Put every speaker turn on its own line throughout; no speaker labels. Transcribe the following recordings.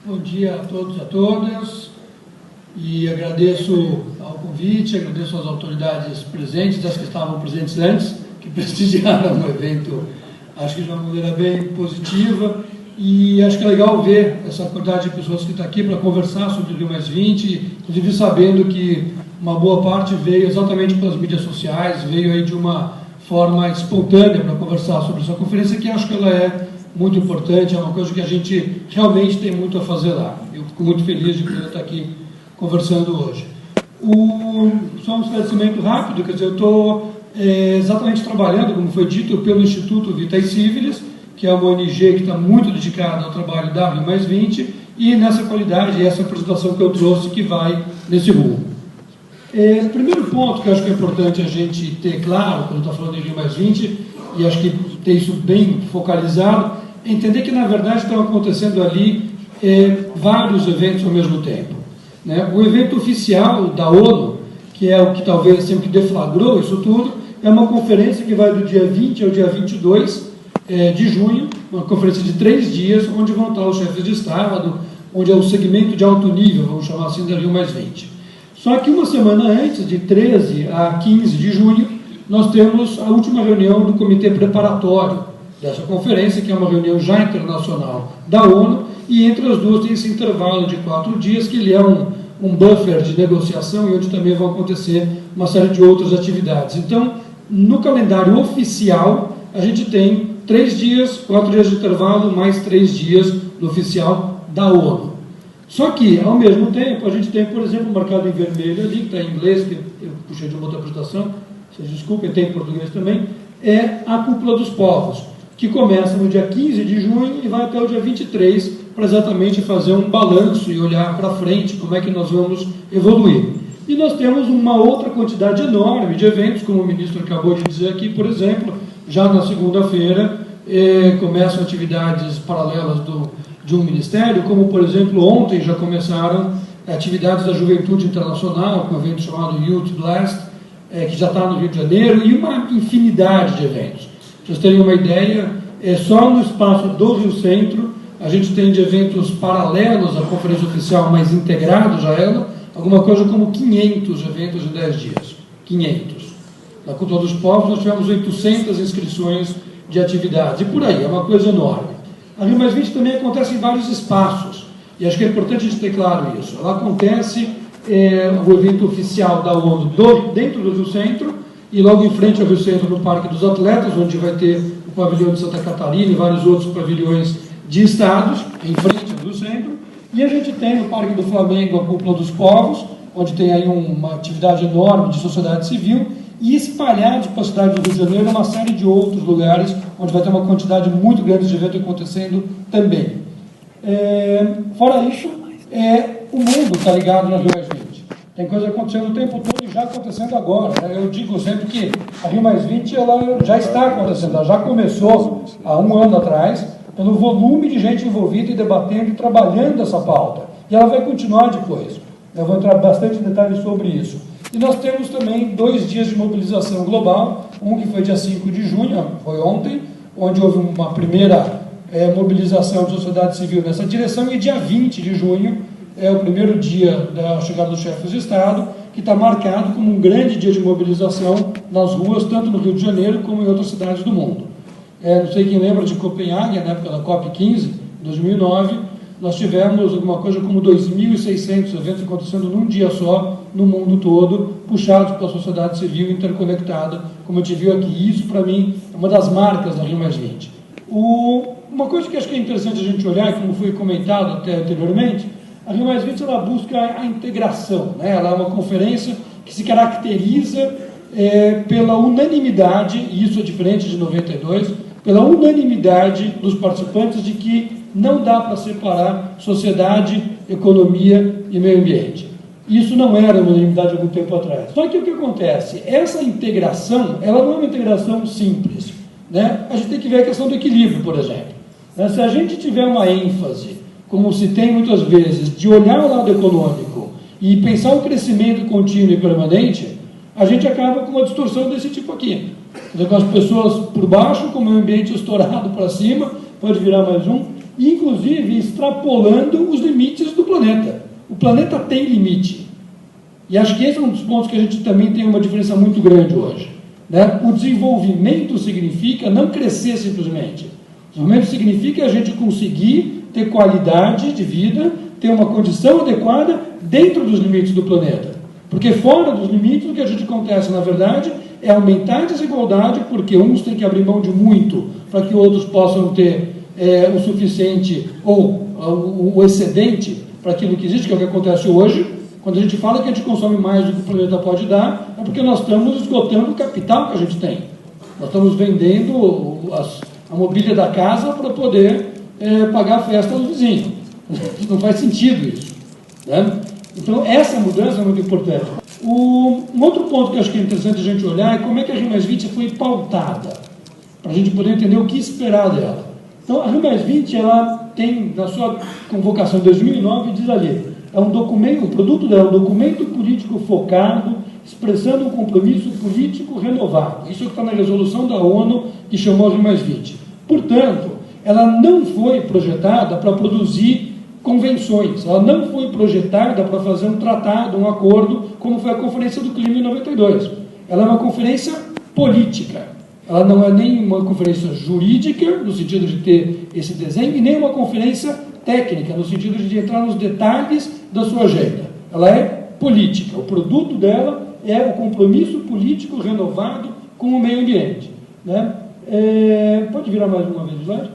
Bom dia a todos e a todas, e agradeço ao convite, agradeço às autoridades presentes, as que estavam presentes antes, que prestigiaram o evento, acho que de uma maneira bem positiva, e acho que é legal ver essa quantidade de pessoas que está aqui para conversar sobre o Rio+20, inclusive sabendo que uma boa parte veio exatamente pelas mídias sociais, veio aí de uma forma espontânea para conversar sobre essa conferência, que acho que ela é muito importante, é uma coisa que a gente realmente tem muito a fazer lá. Eu fico muito feliz de poder estar aqui conversando hoje. Só um esclarecimento rápido, quer dizer, eu estou exatamente trabalhando, como foi dito, pelo Instituto Vitae Civilis, que é uma ONG que está muito dedicada ao trabalho da Rio+20, e nessa qualidade, essa apresentação que eu trouxe, que vai nesse rumo. O primeiro ponto que eu acho que é importante a gente ter claro, quando está falando de Rio+20, e acho que ter isso bem focalizado, é entender que, na verdade, estão acontecendo ali vários eventos ao mesmo tempo, né? O evento oficial da ONU, que é o que talvez sempre deflagrou isso tudo, é uma conferência que vai do dia 20 ao dia 22 de junho, uma conferência de 3 dias, onde vão estar os chefes de Estado, onde é o segmento de alto nível, vamos chamar assim, da Rio+20. Só que uma semana antes, de 13 a 15 de junho, nós temos a última reunião do comitê preparatório dessa conferência, que é uma reunião já internacional da ONU, e entre as duas tem esse intervalo de 4 dias, que ele é um buffer de negociação e onde também vão acontecer uma série de outras atividades. Então, no calendário oficial, a gente tem 3 dias, 4 dias de intervalo, mais 3 dias no oficial da ONU. Só que, ao mesmo tempo, a gente tem, por exemplo, marcado em vermelho ali, que está em inglês, que eu puxei de uma outra apresentação, vocês desculpem, tem em português também, é a Cúpula dos Povos, que começa no dia 15 de junho e vai até o dia 23, para exatamente fazer um balanço e olhar para frente como é que nós vamos evoluir. E nós temos uma outra quantidade enorme de eventos, como o ministro acabou de dizer aqui, por exemplo, já na segunda-feira começam atividades paralelas de um ministério, como, por exemplo, ontem já começaram atividades da Juventude Internacional, com um evento chamado Youth Blast, que já está no Rio de Janeiro, e uma infinidade de eventos. Para vocês terem uma ideia, só no espaço do Rio Centro, a gente tem de eventos paralelos à conferência oficial, mas integrados a ela, alguma coisa como 500 eventos em 10 dias. 500. Na Cúpula dos Povos, nós tivemos 800 inscrições de atividades, e por aí, é uma coisa enorme. A Rio+20 também acontece em vários espaços, e acho que é importante a gente ter claro isso. Ela acontece, o evento oficial da ONU dentro do Rio Centro, e logo em frente ao Rio Centro, no Parque dos Atletas, onde vai ter o pavilhão de Santa Catarina e vários outros pavilhões de estados, em frente ao Rio Centro. E a gente tem no Parque do Flamengo a Cúpula dos Povos, onde tem aí uma atividade enorme de sociedade civil, e espalhado para a cidade do Rio de Janeiro uma série de outros lugares, onde vai ter uma quantidade muito grande de eventos acontecendo também. Fora isso, o mundo está ligado na Rio+20. Tem coisa acontecendo o tempo todo e já acontecendo agora, né? Eu digo sempre que a Rio+20 ela já está acontecendo, ela já começou há 1 ano atrás, pelo volume de gente envolvida e debatendo e trabalhando essa pauta. E ela vai continuar depois. Eu vou entrar bastante em detalhes sobre isso. E nós temos também 2 dias de mobilização global, um que foi dia 5 de junho, foi ontem, onde houve uma primeira mobilização de sociedade civil nessa direção, e dia 20 de junho, é o primeiro dia da chegada dos chefes de Estado, que está marcado como um grande dia de mobilização nas ruas, tanto no Rio de Janeiro como em outras cidades do mundo. Não sei quem lembra de Copenhague, na época da COP15, 2009, nós tivemos alguma coisa como 2.600 eventos acontecendo num dia só, no mundo todo, puxados pela sociedade civil interconectada, como a gente viu aqui. Isso, para mim, é uma das marcas da Rio+20. Uma coisa que acho que é interessante a gente olhar, como foi comentado até anteriormente, a Rio+20 ela busca a integração, né? Ela é uma conferência que se caracteriza pela unanimidade, e isso é diferente de 92, pela unanimidade dos participantes de que não dá para separar sociedade, economia e meio ambiente. Isso não era unanimidade há algum tempo atrás. Só que o que acontece? Essa integração, ela não é uma integração simples, né? A gente tem que ver a questão do equilíbrio, por exemplo. Se a gente tiver uma ênfase, como se tem muitas vezes, de olhar o lado econômico e pensar o crescimento contínuo e permanente, a gente acaba com uma distorção desse tipo aqui. Com as pessoas por baixo, com o meio ambiente estourado para cima, pode virar mais um, inclusive extrapolando os limites do planeta. O planeta tem limite. E acho que esse é um dos pontos que a gente também tem uma diferença muito grande hoje. Né? O desenvolvimento significa não crescer simplesmente. O desenvolvimento significa a gente conseguir ter qualidade de vida, ter uma condição adequada dentro dos limites do planeta. Porque fora dos limites, o que a gente acontece, na verdade, é aumentar a desigualdade, porque uns têm que abrir mão de muito para que outros possam ter o suficiente ou o excedente para aquilo que existe, que é o que acontece hoje. Quando a gente fala que a gente consome mais do que o planeta pode dar, é porque nós estamos esgotando o capital que a gente tem. Nós estamos vendendo a mobília da casa para poder pagar a festa do vizinho. Não faz sentido isso. Né? Então, essa mudança é muito importante. Um outro ponto que eu acho que é interessante a gente olhar é como é que a Rio+20 foi pautada, para a gente poder entender o que esperar dela. Então, a Rio+20, ela tem, na sua convocação de 2009, diz ali, o produto dela é um documento político focado, expressando um compromisso político renovado. Isso é o que está na resolução da ONU, que chamou a Rio+20. Portanto, ela não foi projetada para produzir convenções, ela não foi projetada para fazer um tratado, um acordo, como foi a Conferência do Clima em 92. Ela é uma conferência política. Ela não é nem uma conferência jurídica, no sentido de ter esse desenho, e nem uma conferência técnica, no sentido de entrar nos detalhes da sua agenda. Ela é política. O produto dela é o compromisso político renovado com o meio ambiente. Né? Pode virar mais uma vez, Vlad?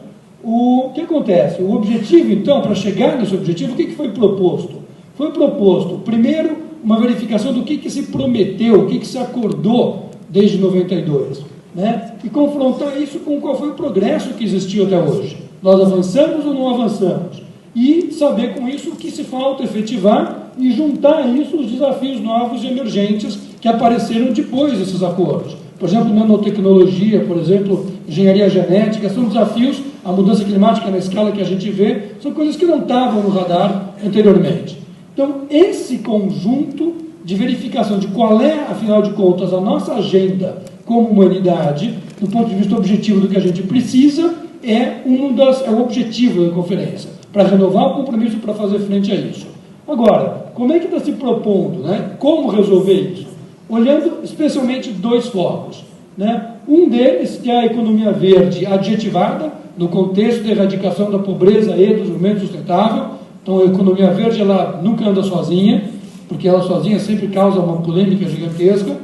O que acontece? O objetivo, então, para chegar nesse objetivo, o que foi proposto? Foi proposto, primeiro, uma verificação do que se prometeu, o que se acordou desde 92, né? E confrontar isso com qual foi o progresso que existiu até hoje. Nós avançamos ou não avançamos? E saber com isso o que se falta efetivar e juntar a isso os desafios novos e emergentes que apareceram depois desses acordos. Por exemplo, nanotecnologia, por exemplo, engenharia genética, são desafios, a mudança climática na escala que a gente vê, são coisas que não estavam no radar anteriormente. Então, esse conjunto de verificação de qual é, afinal de contas, a nossa agenda como humanidade, do ponto de vista objetivo do que a gente precisa, é o objetivo da conferência, para renovar o compromisso para fazer frente a isso. Agora, como é que está se propondo, né? Como resolver isso? Olhando especialmente dois focos. Né? Um deles, que é a economia verde adjetivada, no contexto da erradicação da pobreza e do desenvolvimento sustentável. Então, a economia verde, ela nunca anda sozinha, porque ela sozinha sempre causa uma polêmica gigantesca,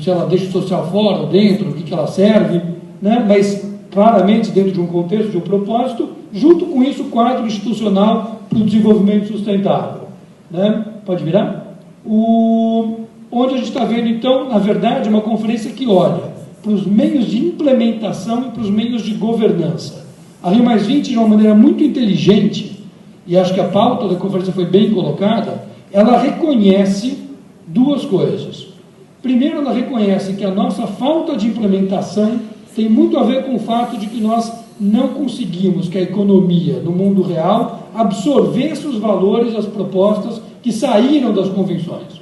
se ela deixa o social fora ou dentro, o que ela serve, né? Mas claramente dentro de um contexto, de um propósito, junto com isso o quadro institucional para o desenvolvimento sustentável. Né? Pode virar? Onde a gente está vendo, então, na verdade, uma conferência que olha para os meios de implementação e para os meios de governança. A Rio+20, de uma maneira muito inteligente, e acho que a pauta da conferência foi bem colocada, ela reconhece duas coisas. Primeiro, ela reconhece que a nossa falta de implementação tem muito a ver com o fato de que nós não conseguimos que a economia, no mundo real, absorvesse os valores, as propostas que saíram das convenções.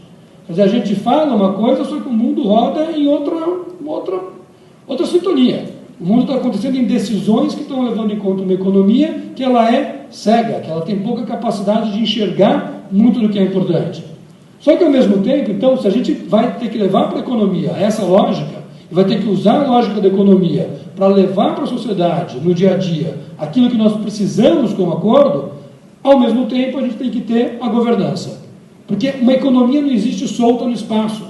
Quer dizer, a gente fala uma coisa, só que o mundo roda em outra sintonia. O mundo está acontecendo em decisões que estão levando em conta uma economia que ela é cega, que ela tem pouca capacidade de enxergar muito do que é importante. Só que, ao mesmo tempo, então, se a gente vai ter que levar para a economia essa lógica, e vai ter que usar a lógica da economia para levar para a sociedade, no dia a dia, aquilo que nós precisamos como acordo, ao mesmo tempo a gente tem que ter a governança. Porque uma economia não existe solta no espaço.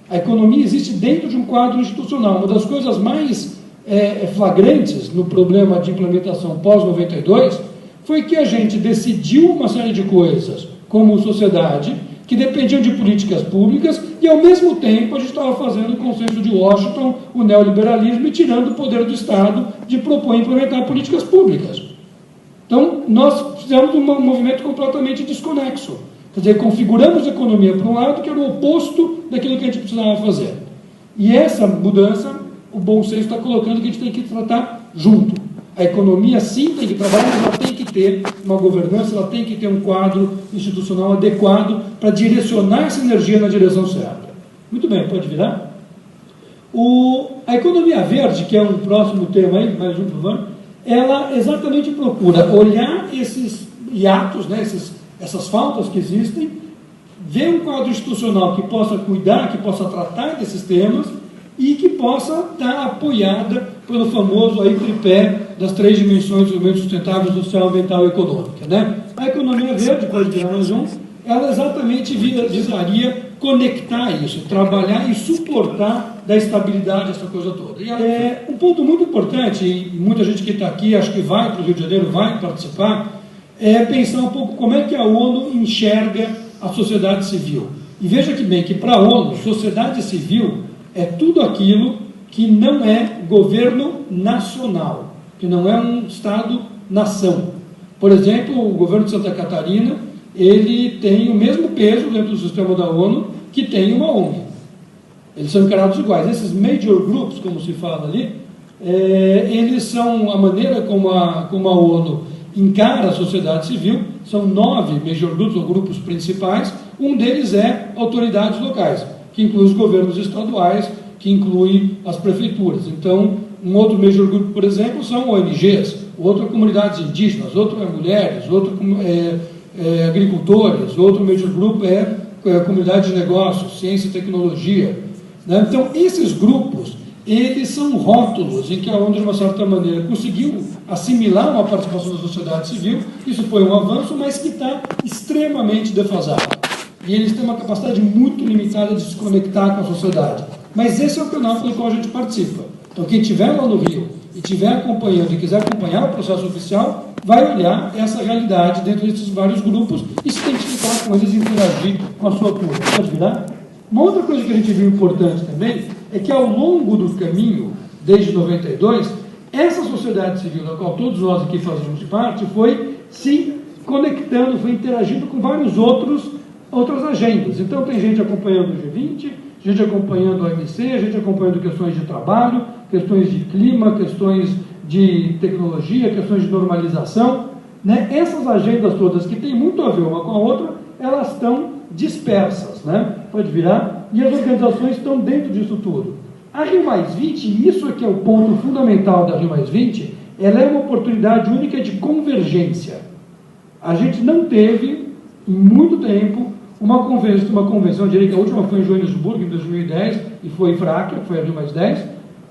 A economia existe dentro de um quadro institucional. Uma das coisas mais flagrantes no problema de implementação pós-92 foi que a gente decidiu uma série de coisas como sociedade que dependiam de políticas públicas e, ao mesmo tempo, a gente estava fazendo o consenso de Washington, o neoliberalismo, e tirando o poder do Estado de propor e implementar políticas públicas. Então, nós fizemos um movimento completamente desconexo. Quer dizer, configuramos a economia para um lado que era o oposto daquilo que a gente precisava fazer. E essa mudança, o bom senso está colocando que a gente tem que tratar junto. A economia, sim, tem que trabalhar, mas ela tem que ter uma governança, ela tem que ter um quadro institucional adequado para direcionar essa energia na direção certa. Muito bem, pode virar? A economia verde, que é um próximo tema aí, mais um, por favor, ela exatamente procura olhar esses hiatos, né, essas faltas que existem, ver um quadro institucional que possa cuidar, que possa tratar desses temas e que possa estar apoiada pelo famoso aí tripé das 3 dimensões do desenvolvimento sustentável, social, ambiental e econômica, né? A economia verde, pode virar mais um, ela exatamente visaria conectar isso, trabalhar e suportar da estabilidade, essa coisa toda. E um ponto muito importante, e muita gente que está aqui, acho que vai para o Rio de Janeiro, vai participar, é pensar um pouco como é que a ONU enxerga a sociedade civil. E veja que bem, que para a ONU, sociedade civil é tudo aquilo que não é governo nacional, que não é um Estado-nação. Por exemplo, o governo de Santa Catarina, ele tem o mesmo peso dentro do sistema da ONU que tem uma ONG. Eles são encarados iguais. Esses major groups, como se fala ali, eles são a maneira como a ONU encara a sociedade civil. São 9 major groups, ou grupos principais. Um deles é autoridades locais, que inclui os governos estaduais, que inclui as prefeituras. Então, um outro major group, por exemplo, são ONGs, outro é comunidades indígenas, outro é mulheres, outro agricultores, outro major group é comunidade de negócios, ciência e tecnologia. Né? Então, esses grupos, eles são rótulos em que a ONU, de uma certa maneira, conseguiu assimilar uma participação da sociedade civil. Isso foi um avanço, mas que está extremamente defasado. E eles têm uma capacidade muito limitada de se conectar com a sociedade. Mas esse é o canal pelo qual a gente participa. Então, quem estiver lá no Rio e estiver acompanhando e quiser acompanhar o processo oficial, vai olhar essa realidade dentro desses vários grupos e se identificar com eles e interagir com a sua turma. Pode virar? Uma outra coisa que a gente viu importante também é que ao longo do caminho, desde 92, essa sociedade civil, da qual todos nós aqui fazemos parte, foi se conectando, foi interagindo com várias outras agendas. Então tem gente acompanhando o G20, gente acompanhando a OMC, gente acompanhando questões de trabalho, questões de clima, questões de tecnologia, questões de normalização. Né? Essas agendas todas, que têm muito a ver uma com a outra, elas estão dispersas, né? Pode virar, e as organizações estão dentro disso tudo. A Rio+20, e isso é que é o ponto fundamental da Rio+20, ela é uma oportunidade única de convergência. A gente não teve, em muito tempo, uma convenção, eu diria que a última foi em Joanesburgo, em 2010, e foi fraca, foi a Rio+10.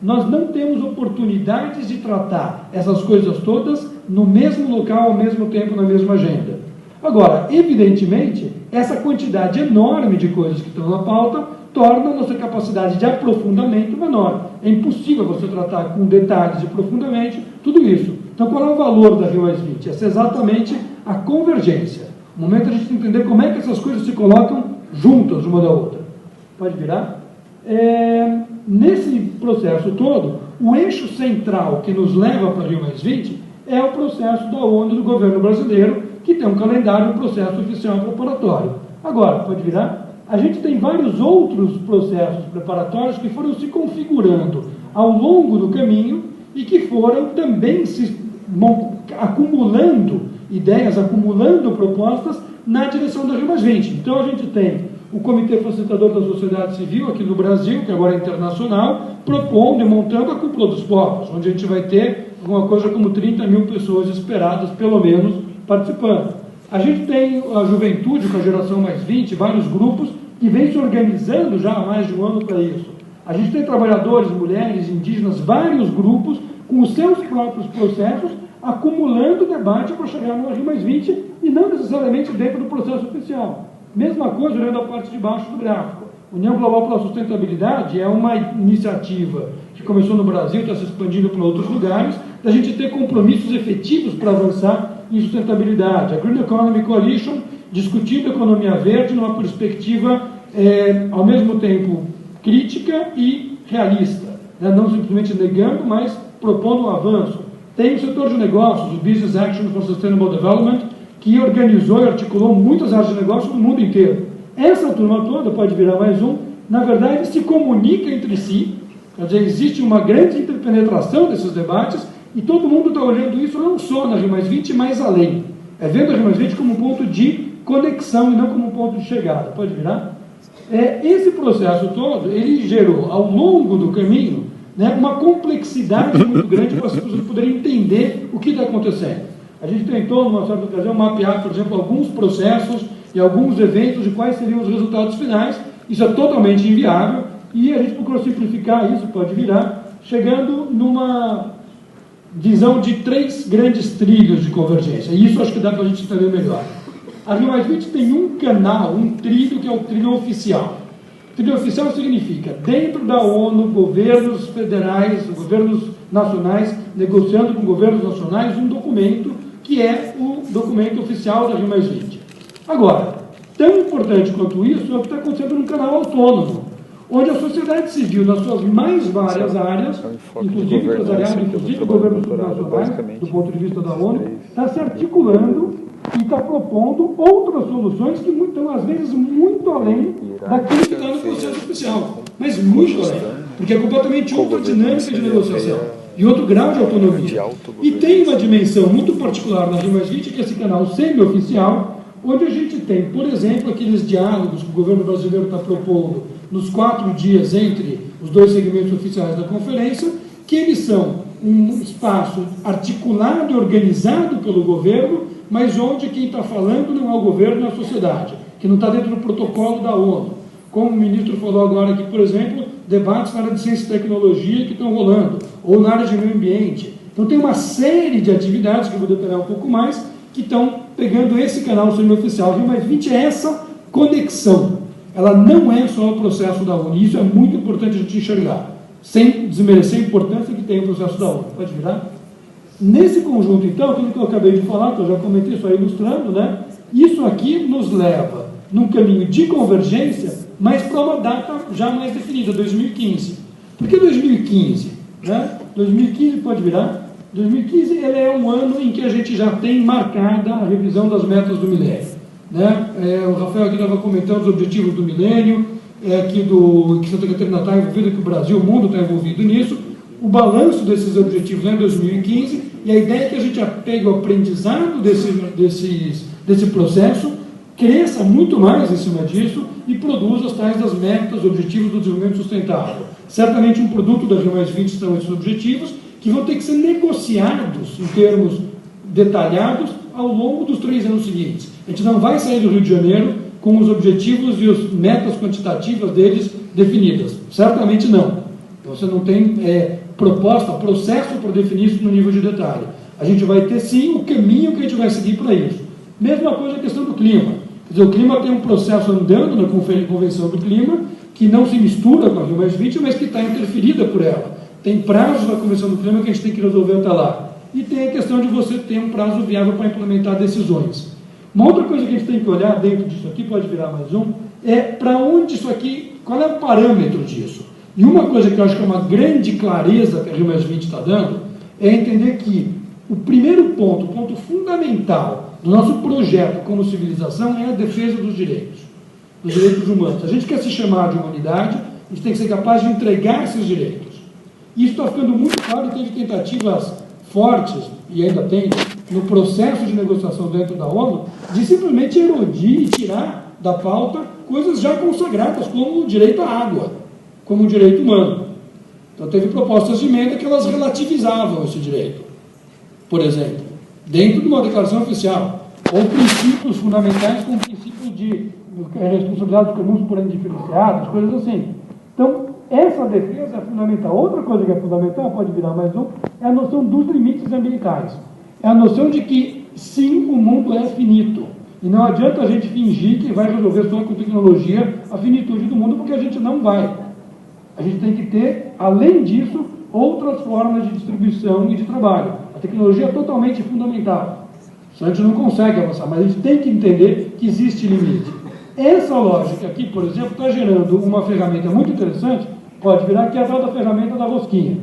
Nós não temos oportunidades de tratar essas coisas todas no mesmo local, ao mesmo tempo, na mesma agenda. Agora, evidentemente, essa quantidade enorme de coisas que estão na pauta torna a nossa capacidade de aprofundamento menor. É impossível você tratar com detalhes e profundamente tudo isso. Então, qual é o valor da Rio+20? Essa é exatamente a convergência. O momento a gente entender como é que essas coisas se colocam juntas uma da outra. Pode virar? Nesse processo todo, o eixo central que nos leva para a Rio+20 é o processo da ONU do governo brasileiro, que tem um calendário, um processo oficial preparatório. Agora, pode virar? A gente tem vários outros processos preparatórios que foram se configurando ao longo do caminho e que foram também se acumulando ideias, acumulando propostas na direção da Rio+20. Então, a gente tem o Comitê Facilitador da Sociedade Civil aqui no Brasil, que agora é internacional, propondo e montando a Cúpula dos Povos, onde a gente vai ter alguma coisa como 30 mil pessoas esperadas, pelo menos, participando. A gente tem a juventude com a geração +20, vários grupos que vêm se organizando já há mais de um ano para isso. A gente tem trabalhadores, mulheres, indígenas, vários grupos com os seus próprios processos, acumulando debate para chegar no Rio+20 e não necessariamente dentro do processo oficial. Mesma coisa olhando a parte de baixo do gráfico. União Global pela Sustentabilidade é uma iniciativa que começou no Brasil, está se expandindo para outros lugares, da gente ter compromissos efetivos para avançar em sustentabilidade. A Green Economy Coalition discutindo a economia verde numa perspectiva, ao mesmo tempo, crítica e realista. Né? Não simplesmente negando, mas propondo um avanço. Tem o setor de negócios, o Business Action for Sustainable Development, que organizou e articulou muitas áreas de negócio no mundo inteiro. Essa turma toda, pode virar mais um, na verdade se comunica entre si, quer dizer, existe uma grande interpenetração desses debates e todo mundo está olhando isso não só na Rio+20, mas além. É vendo a Rio+20 como um ponto de conexão e não como um ponto de chegada. Pode virar? Esse processo todo, ele gerou, ao longo do caminho, né, uma complexidade muito grande para as pessoas poderem entender o que está acontecendo. A gente tentou, numa certa ocasião, mapear, por exemplo, alguns processos e alguns eventos e quais seriam os resultados finais. Isso é totalmente inviável e a gente procurou simplificar isso, pode virar, chegando numa visão de 3 grandes trilhos de convergência. E isso acho que dá para a gente entender melhor. A Rio+20 tem um canal, um trilho, que é o trilho oficial. O trilho oficial significa, dentro da ONU, governos federais, governos nacionais, negociando com governos nacionais um documento que é o documento oficial da Rio+20. Agora, tão importante quanto isso é o que está acontecendo no canal autônomo, onde a sociedade civil, nas suas mais várias áreas, inclusive empresarial, inclusive governos nacionais, do ponto de vista da ONU, está se articulando e está propondo outras soluções que estão, às vezes, muito além daquilo que está no processo oficial. Mas muito além, porque é completamente outra dinâmica de negociação e outro grau de autonomia. E tem uma dimensão muito particular na Rio+20, que é esse canal semi-oficial, onde a gente tem, por exemplo, aqueles diálogos que o governo brasileiro está propondo nos 4 dias entre os 2 segmentos oficiais da conferência, que eles são um espaço articulado e organizado pelo governo, mas onde quem está falando não é o governo, é a sociedade, que não está dentro do protocolo da ONU. Como o ministro falou agora aqui, por exemplo, debates na área de ciência e tecnologia que estão rolando, ou na área de meio ambiente. Então tem uma série de atividades, que eu vou detalhar um pouco mais, que estão pegando esse canal semi-oficial. A Rio+20 é essa conexão. Ela não é só o processo da ONU. E isso é muito importante a gente enxergar, sem desmerecer a importância que tem o processo da ONU. Pode virar? Nesse conjunto, então, aquilo que eu acabei de falar, que eu já comentei só ilustrando, né? Isso aqui nos leva num caminho de convergência, mas para uma data já mais definida, 2015. Por que 2015? Né? 2015 pode virar? 2015 ele é um ano em que a gente já tem marcada a revisão das metas do milênio. Né? O Rafael aqui estava comentando os objetivos do milênio, que Santa Catarina está envolvida, que o Brasil, o mundo está envolvido nisso. O balanço desses objetivos é em 2015, e a ideia é que a gente pegue o aprendizado desse processo, cresça muito mais em cima disso e produza as tais das metas, objetivos do desenvolvimento sustentável. Certamente um produto da Rio+20 são esses objetivos, que vão ter que ser negociados em termos detalhados ao longo dos 3 anos seguintes. A gente não vai sair do Rio de Janeiro com os objetivos e as metas quantitativas deles definidas. Certamente não. Então você não tem processo para definir isso no nível de detalhe. A gente vai ter sim o caminho que a gente vai seguir para isso. Mesma coisa a questão do clima. Quer dizer, o clima tem um processo andando na Convenção do Clima, que não se mistura com a Rio+20, mas que está interferida por ela. Tem prazos na Convenção do Clima que a gente tem que resolver até lá. E tem a questão de você ter um prazo viável para implementar decisões. Uma outra coisa que a gente tem que olhar dentro disso aqui, pode virar mais um, é para onde isso aqui, qual é o parâmetro disso. E uma coisa que eu acho que é uma grande clareza que a Rio+20 está dando, é entender que o primeiro ponto, o ponto fundamental do nosso projeto como civilização é a defesa dos direitos humanos. Se a gente quer se chamar de humanidade, a gente tem que ser capaz de entregar esses direitos. Isso está ficando muito claro, teve tentativas fortes, e ainda tem, no processo de negociação dentro da ONU, de simplesmente erodir e tirar da pauta coisas já consagradas, como o direito à água, como o direito humano. Então teve propostas de emenda que elas relativizavam esse direito, por exemplo, dentro de uma declaração oficial, ou princípios fundamentais como o princípio de responsabilidade comuns por diferenciados, coisas assim. Então, essa defesa é fundamental. Outra coisa que é fundamental, pode virar mais um, é a noção dos limites ambientais. É a noção de que, sim, o mundo é finito. E não adianta a gente fingir que vai resolver só com tecnologia a finitude do mundo, porque a gente não vai. A gente tem que ter, além disso, outras formas de distribuição e de trabalho. A tecnologia é totalmente fundamental. Só a gente não consegue avançar, mas a gente tem que entender que existe limite. Essa lógica aqui, por exemplo, está gerando uma ferramenta muito interessante, pode virar, que é a tal da ferramenta da rosquinha.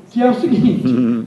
Que é o seguinte, em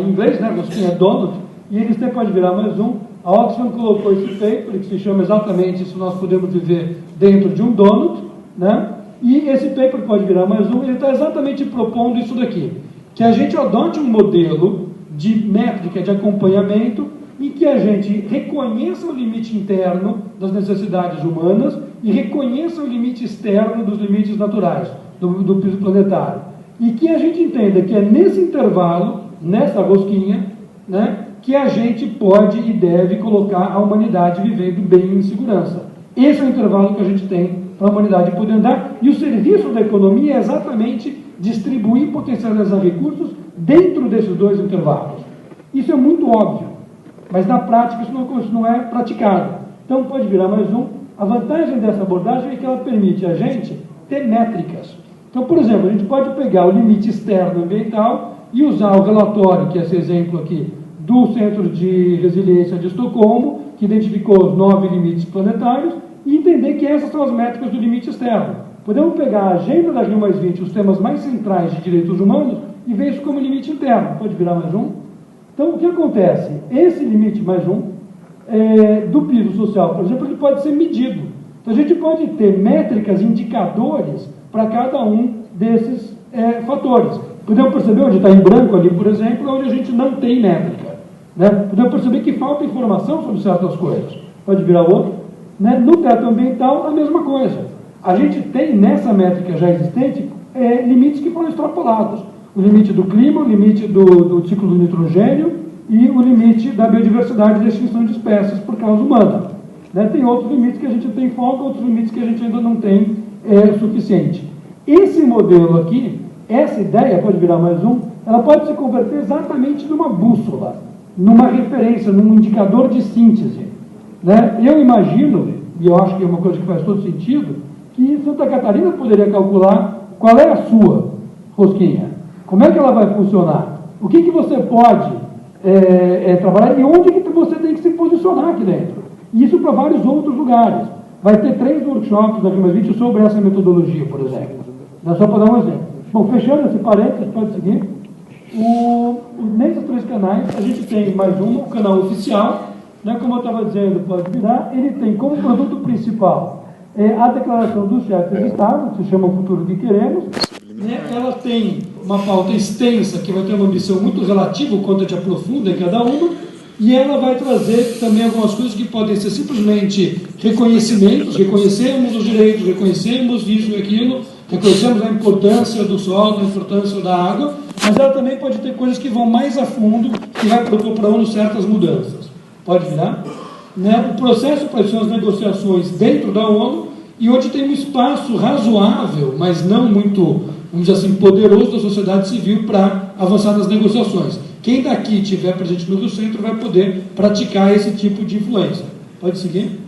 inglês, né, rosquinha é donut, e eles têm, pode virar mais um, a Oxfam colocou esse paper, que se chama exatamente se nós podemos viver dentro de um donut, né? E esse paper pode virar mais um, ele está exatamente propondo isso daqui, que a gente adote um modelo de métrica de acompanhamento em que a gente reconheça o limite interno das necessidades humanas e reconheça o limite externo dos limites naturais.
do piso planetário. E que a gente entenda que é nesse intervalo, nessa rosquinha, né, que a gente pode e deve colocar a humanidade vivendo bem em segurança. Esse é o intervalo que a gente tem para a humanidade poder andar, e o serviço da economia é exatamente distribuir e potencializar recursos dentro desses dois intervalos. Isso é muito óbvio, mas na prática isso não é praticado. Então pode virar mais um. A vantagem dessa abordagem é que ela permite a gente ter métricas. Então, por exemplo, a gente pode pegar o limite externo ambiental e usar o relatório, que é esse exemplo aqui, do Centro de Resiliência de Estocolmo, que identificou os 9 limites planetários, e entender que essas são as métricas do limite externo. Podemos pegar a agenda da Rio+20, os temas mais centrais de direitos humanos, e ver isso como limite interno. Pode virar mais um? Então, o que acontece? Esse limite mais um, do piso social, por exemplo, ele pode ser medido. Então, a gente pode ter métricas, indicadores, para cada um desses fatores. Podemos perceber onde está em branco ali, por exemplo, onde a gente não tem métrica. Né? Podemos perceber que falta informação sobre certas coisas. Pode virar outro. Né? No teto ambiental, a mesma coisa. A gente tem nessa métrica já existente limites que foram extrapolados. O limite do clima, o limite do ciclo do nitrogênio e o limite da biodiversidade e da extinção de espécies por causa humana. Né? Tem outros limites que a gente tem folga, outros limites que a gente ainda não tem suficiente. Esse modelo aqui, essa ideia, pode virar mais um, ela pode se converter exatamente numa bússola, numa referência, num indicador de síntese. Né? Eu imagino, e eu acho que é uma coisa que faz todo sentido, que Santa Catarina poderia calcular qual é a sua rosquinha, como é que ela vai funcionar, o que você pode trabalhar e onde que você tem que se posicionar aqui dentro. E isso para vários outros lugares. Vai ter 3 workshops na Rio+20 sobre essa metodologia, por exemplo. Só para dar um exemplo. Bom, fechando esse parênteses, pode seguir. Nesses 3 canais, a gente tem mais um, o canal oficial, né, como eu estava dizendo, pode virar, ele tem como produto principal a declaração dos chefes de Estado, que se chama O Futuro que Queremos. Né, ela tem uma pauta extensa, que vai ter uma missão muito relativa, o quanto a gente aprofunda em cada uma, e ela vai trazer também algumas coisas que podem ser simplesmente reconhecimentos, reconhecemos os direitos, reconhecemos isso e aquilo, reconhecemos a importância do solo, a importância da água, mas ela também pode ter coisas que vão mais a fundo, que vai propor para a ONU certas mudanças. Pode virar? Né? O processo para as negociações dentro da ONU, e onde tem um espaço razoável, mas não muito, vamos dizer assim, poderoso da sociedade civil para avançar nas negociações. Quem daqui estiver presente no Rio Centro vai poder praticar esse tipo de influência. Pode seguir?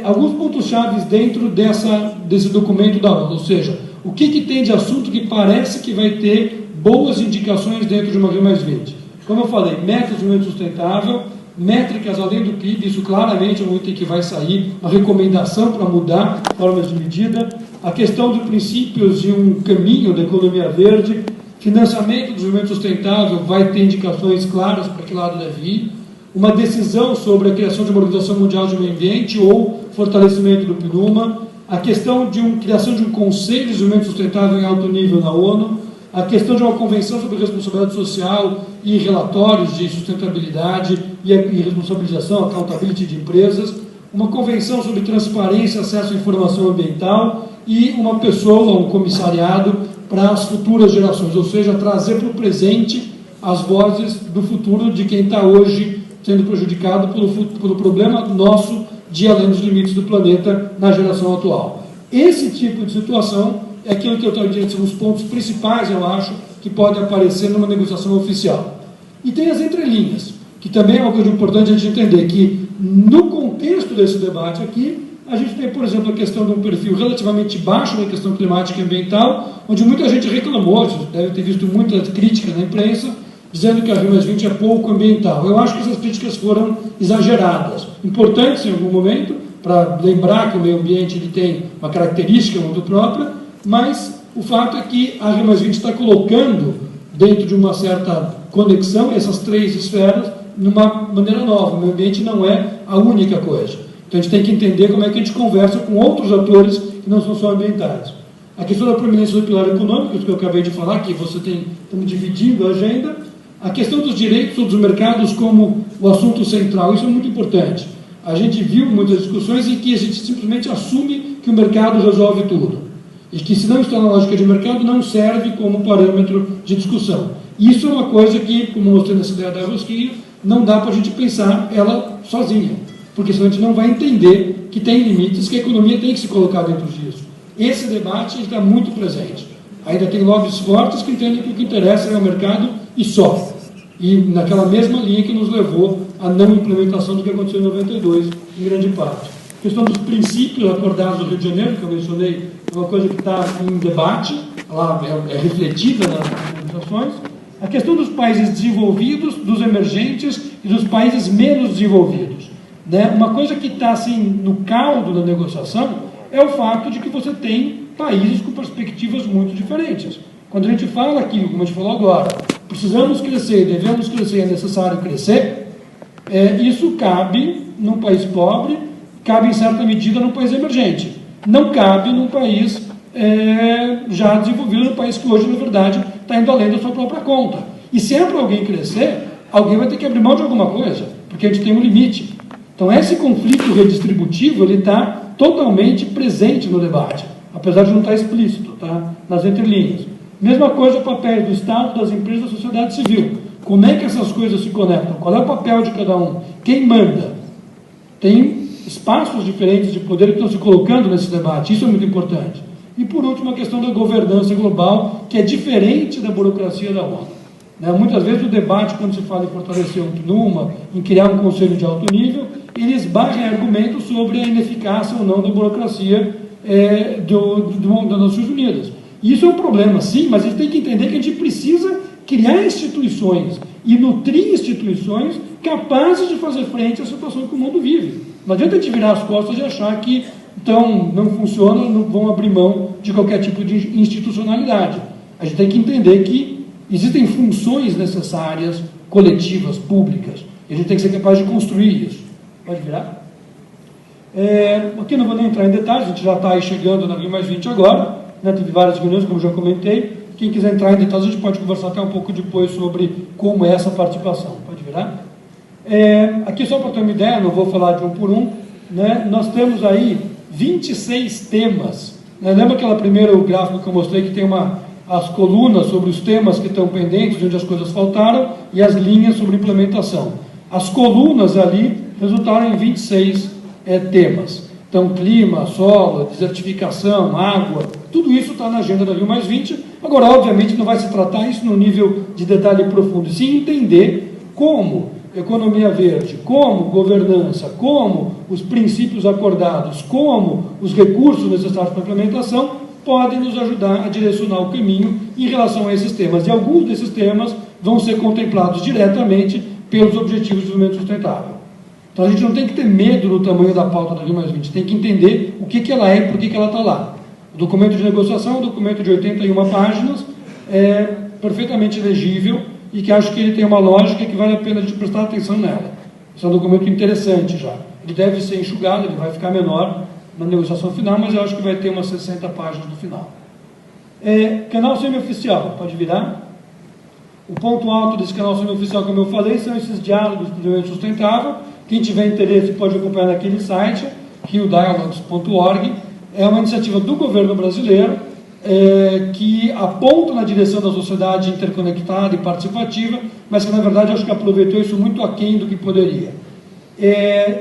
Alguns pontos-chave dentro desse documento da ONU, ou seja, o que tem de assunto que parece que vai ter boas indicações dentro de uma Rio+20. Como eu falei, metas de desenvolvimento sustentável, métricas além do PIB, isso claramente é um item que vai sair, uma recomendação para mudar formas de medida, a questão de princípios de um caminho da economia verde, financiamento do desenvolvimento sustentável vai ter indicações claras para que lado deve ir, uma decisão sobre a criação de uma Organização Mundial de Meio Ambiente ou fortalecimento do PNUMA, a questão de criação de um Conselho de Desenvolvimento Sustentável em alto nível na ONU, a questão de uma convenção sobre responsabilidade social e relatórios de sustentabilidade e responsabilização, accountability de empresas, uma convenção sobre transparência e acesso à informação ambiental e uma pessoa, um comissariado para as futuras gerações, ou seja, trazer para o presente as vozes do futuro de quem está hoje sendo prejudicado pelo problema nosso de ir além dos limites do planeta na geração atual. Esse tipo de situação é aquilo que eu estou dizendo, são os pontos principais, eu acho, que podem aparecer numa negociação oficial. E tem as entrelinhas, que também é uma coisa importante a gente entender, que no contexto desse debate aqui, a gente tem, por exemplo, a questão de um perfil relativamente baixo na questão climática e ambiental, onde muita gente reclamou, deve ter visto muitas críticas na imprensa, dizendo que a Rio+20 é pouco ambiental. Eu acho que essas críticas foram exageradas, importantes em algum momento, para lembrar que o meio ambiente ele tem uma característica muito própria, mas o fato é que a Rio+20 está colocando, dentro de uma certa conexão, essas 3 esferas, numa maneira nova. O meio ambiente não é a única coisa. Então a gente tem que entender como é que a gente conversa com outros atores que não são só ambientais. A questão da proeminência do pilar econômico, isso que eu acabei de falar, que estamos dividindo a agenda. A questão dos direitos dos mercados como o assunto central, isso é muito importante. A gente viu muitas discussões em que a gente simplesmente assume que o mercado resolve tudo. e que, se não está na lógica de mercado, não serve como parâmetro de discussão. Isso é uma coisa que, como mostrei nessa ideia da rosquinha, não dá para a gente pensar ela sozinha, porque senão a gente não vai entender que tem limites, que a economia tem que se colocar dentro disso. Esse debate está muito presente. Ainda tem lobbies fortes que entendem que o que interessa é o mercado e só. E naquela mesma linha que nos levou à não implementação do que aconteceu em 92, em grande parte. A questão dos princípios acordados no Rio de Janeiro, que eu mencionei, é uma coisa que está em debate, ela é refletida nas organizações. A questão dos países desenvolvidos, dos emergentes e dos países menos desenvolvidos. Né? Uma coisa que está assim, no caldo da negociação é o fato de que você tem países com perspectivas muito diferentes. Quando a gente fala aqui, como a gente falou agora, precisamos crescer, devemos crescer, é necessário crescer, isso cabe num país pobre, cabe em certa medida num país emergente. Não cabe num país já desenvolvido, num país que hoje, na verdade, está indo além da sua própria conta. E se é para alguém crescer, alguém vai ter que abrir mão de alguma coisa, porque a gente tem um limite. Então, esse conflito redistributivo, ele está totalmente presente no debate, apesar de não estar explícito, tá? Nas entrelinhas. Mesma coisa o papel do Estado, das empresas, da sociedade civil. Como é que essas coisas se conectam? Qual é o papel de cada um? Quem manda? Tem espaços diferentes de poder que estão se colocando nesse debate, isso é muito importante. E, por último, a questão da governança global, que é diferente da burocracia da ONU. Né? Muitas vezes o debate, quando se fala em fortalecer o PNUMA, em criar um conselho de alto nível, ele esbarra em argumentos sobre a ineficácia ou não da burocracia das Nações Unidas. E isso é um problema, sim, mas a gente tem que entender que a gente precisa criar instituições e nutrir instituições capazes de fazer frente à situação que o mundo vive. Não adianta a gente virar as costas e achar que então não funciona, não vão abrir mão de qualquer tipo de institucionalidade. A gente tem que entender que existem funções necessárias, coletivas, públicas, e a gente tem que ser capaz de construir isso. Pode virar? Aqui não vou nem entrar em detalhes, a gente já está aí chegando na Rio Mais 20 agora, né? Teve várias reuniões, como já comentei. Quem quiser entrar em detalhes, a gente pode conversar até um pouco depois sobre como é essa participação. Pode virar? Aqui, só para ter uma ideia, não vou falar de um por um, né? Nós temos aí 26 temas. Né? Lembra aquele primeiro gráfico que eu mostrei que tem as colunas sobre os temas que estão pendentes, onde as coisas faltaram, e as linhas sobre implementação. As colunas ali resultaram em 26 temas. Então, clima, solo, desertificação, água, tudo isso está na agenda da Rio Mais 20. Agora, obviamente, não vai se tratar isso no nível de detalhe profundo, sim entender como economia verde, como governança, como os princípios acordados, como os recursos necessários para a implementação podem nos ajudar a direcionar o caminho em relação a esses temas. E alguns desses temas vão ser contemplados diretamente pelos Objetivos de Desenvolvimento Sustentável. Então a gente não tem que ter medo do tamanho da pauta da Rio Mais 20, tem que entender o que ela é e por que ela está lá. O documento de negociação é um documento de 81 páginas, perfeitamente legível, e que acho que ele tem uma lógica que vale a pena a gente prestar atenção nela. Esse é um documento interessante já. Ele deve ser enxugado, ele vai ficar menor na negociação final, mas eu acho que vai ter umas 60 páginas no final. Canal semi-oficial, pode virar? O ponto alto desse canal semi-oficial, como eu falei, são esses diálogos para o desenvolvimento sustentável. Quem tiver interesse pode acompanhar naquele site, riodialogues.org. É uma iniciativa do governo brasileiro, que aponta na direção da sociedade interconectada e participativa, mas que, na verdade, acho que aproveitou isso muito aquém do que poderia.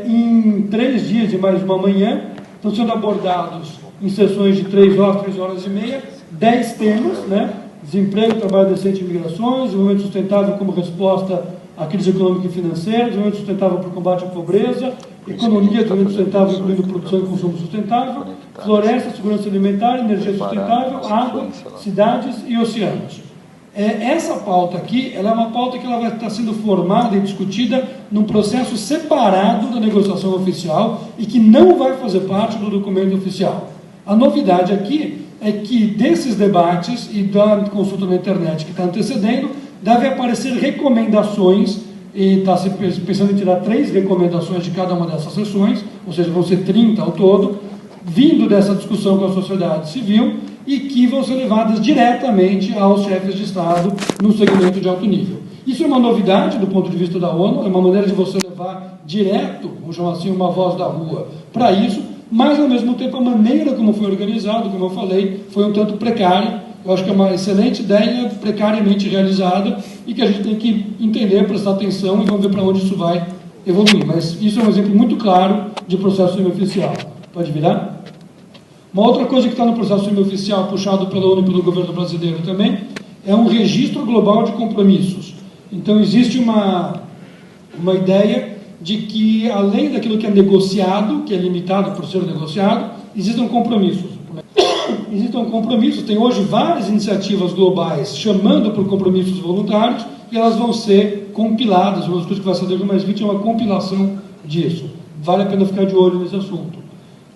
Em 3 dias e mais uma manhã, estão sendo abordados, em sessões de 3 horas e meia, 10 temas, né? Desemprego, trabalho decente e migrações, desenvolvimento sustentável como resposta à crise econômica e financeira, desenvolvimento sustentável para o combate à pobreza, economia, desenvolvimento sustentável, incluindo produção e consumo sustentável, floresta, segurança alimentar, energia sustentável, água, cidades e oceanos. Essa pauta aqui, ela é uma pauta que ela vai estar sendo formada e discutida num processo separado da negociação oficial e que não vai fazer parte do documento oficial. A novidade aqui é que desses debates e da consulta na internet que está antecedendo, deve aparecer recomendações, e está se pensando em tirar 3 recomendações de cada uma dessas sessões, ou seja, vão ser 30 ao todo, vindo dessa discussão com a sociedade civil e que vão ser levadas diretamente aos chefes de Estado no segmento de alto nível. Isso é uma novidade do ponto de vista da ONU, é uma maneira de você levar direto, vamos chamar assim, uma voz da rua para isso, mas, ao mesmo tempo, a maneira como foi organizado, como eu falei, foi um tanto precária. Eu acho que é uma excelente ideia, precariamente realizada, e que a gente tem que entender, prestar atenção e vamos ver para onde isso vai evoluir. Mas isso é um exemplo muito claro de processo semioficial. Pode virar? Uma outra coisa que está no processo semioficial, puxado pela ONU e pelo governo brasileiro também, é um registro global de compromissos. Então, existe uma ideia de que, além daquilo que é negociado, que é limitado por ser negociado, existam compromissos. Existem compromissos, tem hoje várias iniciativas globais chamando por compromissos voluntários, e elas vão ser compiladas. Uma das coisas que vai sair do mais 20 é uma compilação disso. Vale a pena ficar de olho nesse assunto.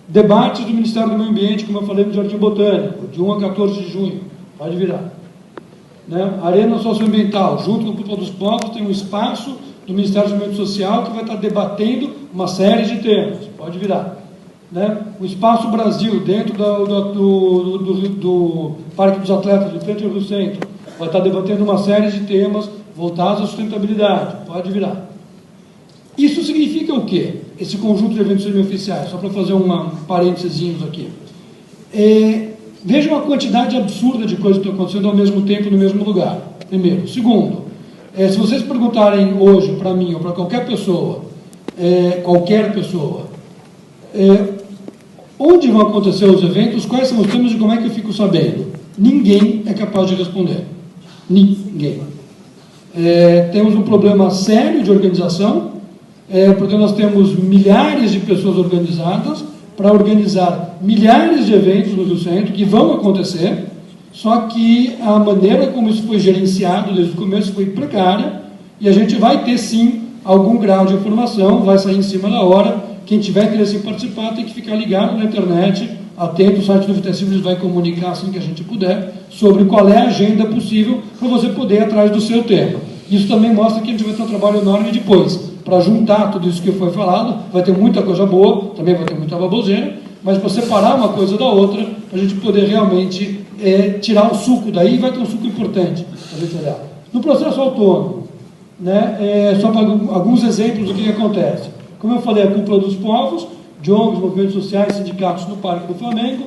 Debates do Ministério do Meio Ambiente, como eu falei no Jardim Botânico, de 1 a 14 de junho. Pode virar. Né? Arena Socioambiental, junto com a Cúpula dos Povos, tem um espaço do Ministério do Desenvolvimento Social que vai estar debatendo uma série de temas. Pode virar. Né? O Espaço Brasil, dentro do Parque dos Atletas, de frente ao Rio Centro, vai estar debatendo uma série de temas voltados à sustentabilidade. Pode virar. Isso significa o quê? Esse conjunto de eventos semioficiais, só para fazer um parênteses aqui. Veja uma quantidade absurda de coisas que estão acontecendo ao mesmo tempo, no mesmo lugar. Primeiro. Segundo, se vocês perguntarem hoje para mim ou para qualquer pessoa, onde vão acontecer os eventos, quais são os temas e como é que eu fico sabendo? Ninguém é capaz de responder. Ninguém. Temos um problema sério de organização, porque nós temos milhares de pessoas organizadas para organizar milhares de eventos no Rio Centro que vão acontecer, só que a maneira como isso foi gerenciado desde o começo foi precária, e a gente vai ter sim algum grau de informação, vai sair em cima da hora. Quem tiver interesse em participar tem que ficar ligado na internet, atento. O site do Vitacíveis vai comunicar assim que a gente puder sobre qual é a agenda possível para você poder ir atrás do seu tema. Isso também mostra que a gente vai ter um trabalho enorme depois para juntar tudo isso que foi falado. Vai ter muita coisa boa, também vai ter muita baboseira, mas para separar uma coisa da outra, para a gente poder realmente tirar o suco daí, vai ter um suco importante para a gente olhar. No processo autônomo, né, só para alguns exemplos do que acontece. Como eu falei, a Cúpula dos Povos, de ONGs, movimentos sociais, sindicatos no Parque do Flamengo,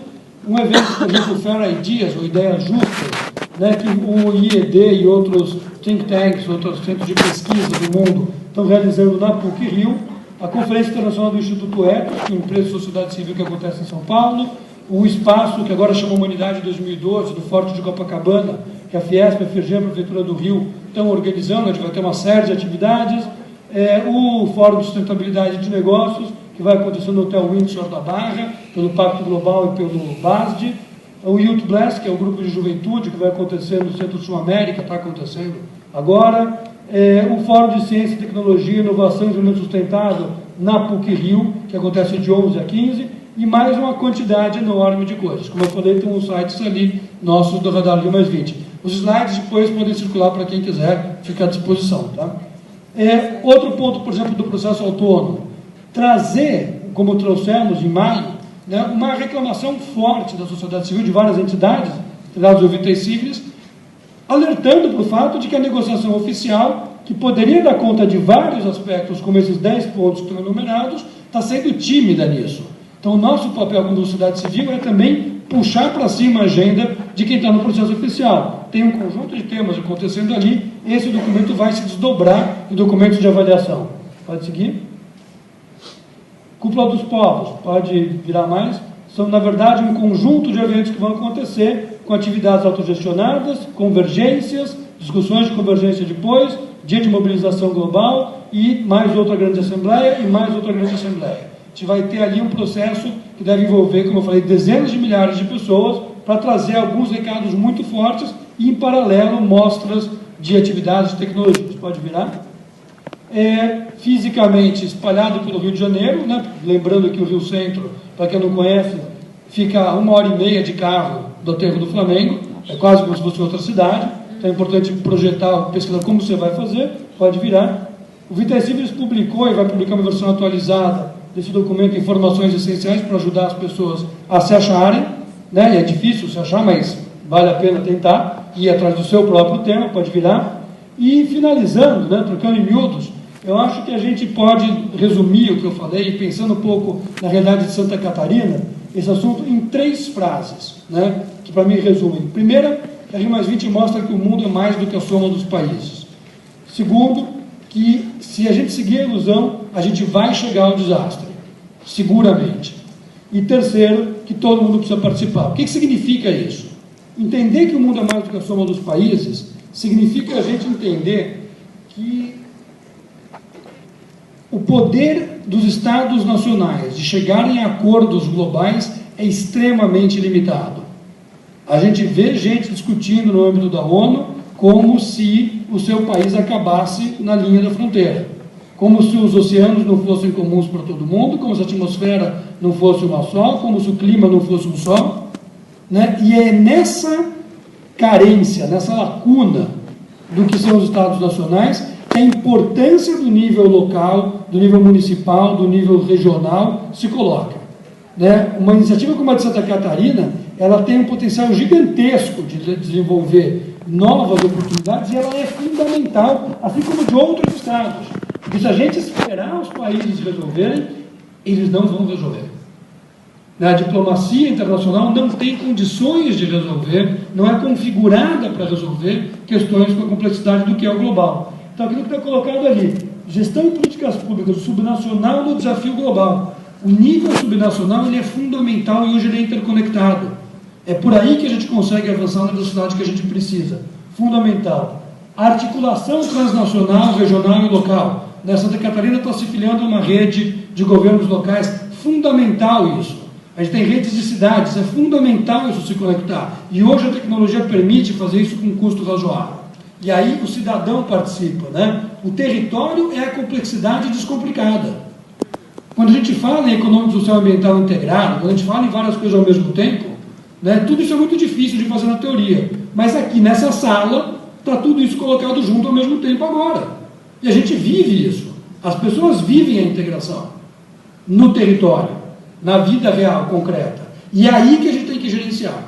um evento, por exemplo, Fair Ideas, ou Ideias Justas, né, que o IED e outros think tanks, outros centros de pesquisa do mundo estão realizando na PUC-Rio, a Conferência Internacional do Instituto Etos, que é uma empresa de sociedade civil que acontece em São Paulo, o espaço que agora chama Humanidade 2012, do Forte de Copacabana, que a Fiesp, a FERGEM, a Prefeitura do Rio estão organizando, a gente vai ter uma série de atividades, o Fórum de Sustentabilidade de Negócios, que vai acontecer no Hotel Windsor da Barra, pelo Pacto Global e pelo BASD, o Youth Blast, que é o grupo de juventude, que vai acontecer no Centro Sul-América, está acontecendo agora, o Fórum de Ciência, Tecnologia, Inovação e Desenvolvimento Sustentável na PUC-Rio, que acontece de 11 a 15, e mais uma quantidade enorme de coisas. Como eu falei, tem uns sites ali nossos do Radar Rio Mais 20. Os slides depois podem circular para quem quiser, fica à disposição. Tá? Outro ponto, por exemplo, do processo autônomo, trazer, como trouxemos em maio, né, uma reclamação forte da sociedade civil, de várias entidades, entidades ouvintes cíveis, alertando para o fato de que a negociação oficial, que poderia dar conta de vários aspectos, como esses 10 pontos que estão enumerados, está sendo tímida nisso. Então, o nosso papel como sociedade civil é também puxar para cima a agenda de quem está no processo oficial. Tem um conjunto de temas acontecendo ali, esse documento vai se desdobrar em documentos de avaliação. Pode seguir? Cúpula dos Povos, pode virar mais. São, na verdade, um conjunto de eventos que vão acontecer com atividades autogestionadas, convergências, discussões de convergência depois, dia de mobilização global e mais outra grande assembleia e mais outra grande assembleia. A gente vai ter ali um processo que deve envolver, como eu falei, dezenas de milhares de pessoas para trazer alguns recados muito fortes e, em paralelo, mostras de atividades e tecnologias. Pode virar? Fisicamente espalhado pelo Rio de Janeiro, né? Lembrando que o Rio Centro, para quem não conhece, fica a 1h30 de carro do aterro do Flamengo, é quase como se fosse outra cidade, então é importante projetar, pesquisar como você vai fazer. Pode virar. O Vitacíveis publicou e vai publicar uma versão atualizada desse documento, informações essenciais para ajudar as pessoas a se acharem, né? E é difícil se achar, mas vale a pena tentar ir atrás do seu próprio tema. Pode virar. E finalizando, né, trocando em miúdos, eu acho que a gente pode resumir o que eu falei, pensando um pouco na realidade de Santa Catarina, esse assunto em 3 frases, né, que para mim resumem. Primeira, que a RI+20 mostra que o mundo é mais do que a soma dos países. Segundo, que se a gente seguir a ilusão, a gente vai chegar ao desastre, seguramente. E terceiro, que todo mundo precisa participar. O que significa isso? Entender que o mundo é mais do que a soma dos países significa a gente entender que o poder dos Estados nacionais de chegarem a acordos globais é extremamente limitado. A gente vê gente discutindo no âmbito da ONU como se o seu país acabasse na linha da fronteira, como se os oceanos não fossem comuns para todo mundo, como se a atmosfera não fosse uma só, como se o clima não fosse um só, né? E é nessa carência, nessa lacuna do que são os Estados nacionais, que a importância do nível local, do nível municipal, do nível regional se coloca, né? Uma iniciativa como a de Santa Catarina, ela tem um potencial gigantesco de desenvolver novas oportunidades e ela é fundamental, assim como de outros estados. E se a gente esperar os países resolverem, eles não vão resolver. A diplomacia internacional não tem condições de resolver, não é configurada para resolver questões com a complexidade do que é o global. Então, aquilo que está colocado ali, gestão e políticas públicas, o subnacional no desafio global. O nível subnacional ele é fundamental e hoje ele é interconectado. É por aí que a gente consegue avançar na velocidade que a gente precisa. Fundamental. A articulação transnacional, regional e local. Santa Catarina está se filiando a uma rede de governos locais. Fundamental isso. A gente tem redes de cidades, é fundamental isso se conectar. E hoje a tecnologia permite fazer isso com um custo razoável. E aí o cidadão participa, né? O território é a complexidade descomplicada. Quando a gente fala em econômico, social e ambiental integrado, quando a gente fala em várias coisas ao mesmo tempo, né, tudo isso é muito difícil de fazer na teoria. Mas aqui nessa sala está tudo isso colocado junto ao mesmo tempo agora. E a gente vive isso. As pessoas vivem a integração no território, na vida real, concreta. E é aí que a gente tem que gerenciar.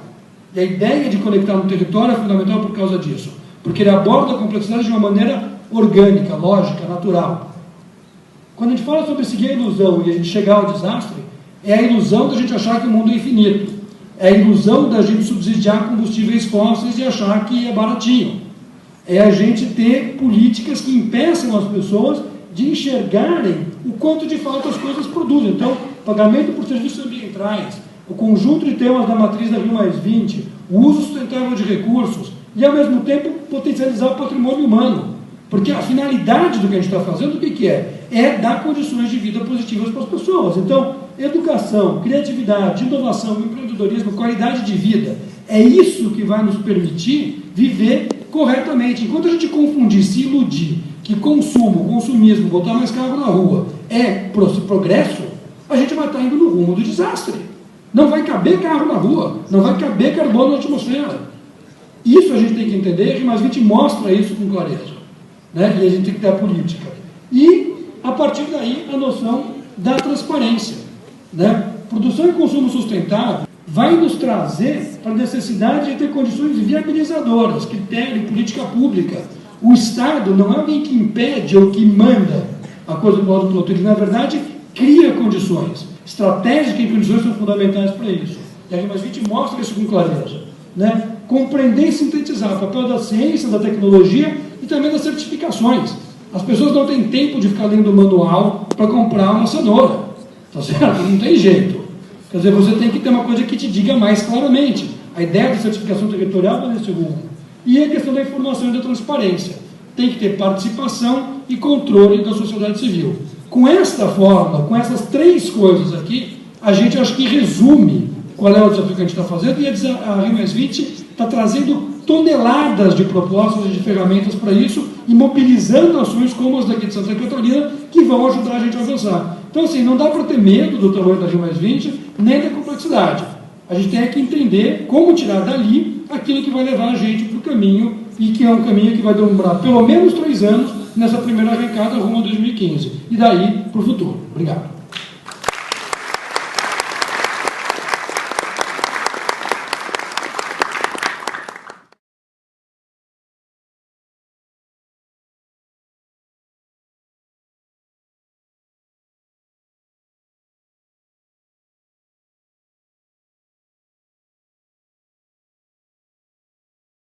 E a ideia de conectar no território é fundamental por causa disso. Porque ele aborda a complexidade de uma maneira orgânica, lógica, natural. Quando a gente fala sobre seguir a ilusão e a gente chegar ao desastre, é a ilusão da gente achar que o mundo é infinito. É a ilusão da gente subsidiar combustíveis fósseis e achar que é baratinho. É a gente ter políticas que impeçam as pessoas de enxergarem o quanto de fato as coisas produzem. Então, pagamento por serviços ambientais, o conjunto de temas da matriz da RI+20, o uso sustentável de recursos e, ao mesmo tempo, potencializar o patrimônio humano. Porque a finalidade do que a gente está fazendo, o que é? É dar condições de vida positivas para as pessoas. Então, educação, criatividade, inovação, empreendedorismo, qualidade de vida, é isso que vai nos permitir viver corretamente. Enquanto a gente confundir, se iludir, que consumo, consumismo, botar mais carro na rua é progresso, a gente vai estar indo no rumo do desastre. Não vai caber carro na rua, não vai caber carbono na atmosfera. Isso a gente tem que entender, mas a gente mostra isso com clareza, né? E a gente tem que ter a política. E, a partir daí, a noção da transparência, né? Produção e consumo sustentável vai nos trazer para a necessidade de ter condições viabilizadoras, critério, política pública. O Estado não é alguém que impede ou que manda a coisa do lado do outro, ele, na verdade, cria condições. Estratégica e condições são fundamentais para isso. E a RI+20 mostra isso com clareza, né? Compreender e sintetizar o papel da ciência, da tecnologia e também das certificações. As pessoas não têm tempo de ficar lendo o manual para comprar uma cenoura, tá certo? Não tem jeito. Quer dizer, você tem que ter uma coisa que te diga mais claramente. A ideia da certificação territorial vai nesse rumo. E a questão da informação e da transparência. Tem que ter participação e controle da sociedade civil. Com esta forma, com essas 3 coisas aqui, a gente acho que resume qual é o desafio que a gente está fazendo, e a RI+20 está trazendo toneladas de propostas e de ferramentas para isso e mobilizando ações como as daqui de Santa Catarina que vão ajudar a gente a avançar. Então, assim, não dá para ter medo do tamanho da RI+20 nem da complexidade. A gente tem que entender como tirar dali aquilo que vai levar a gente para o caminho, e que é um caminho que vai demorar pelo menos 3 anos nessa primeira arrancada rumo a 2015. E daí para o futuro. Obrigado.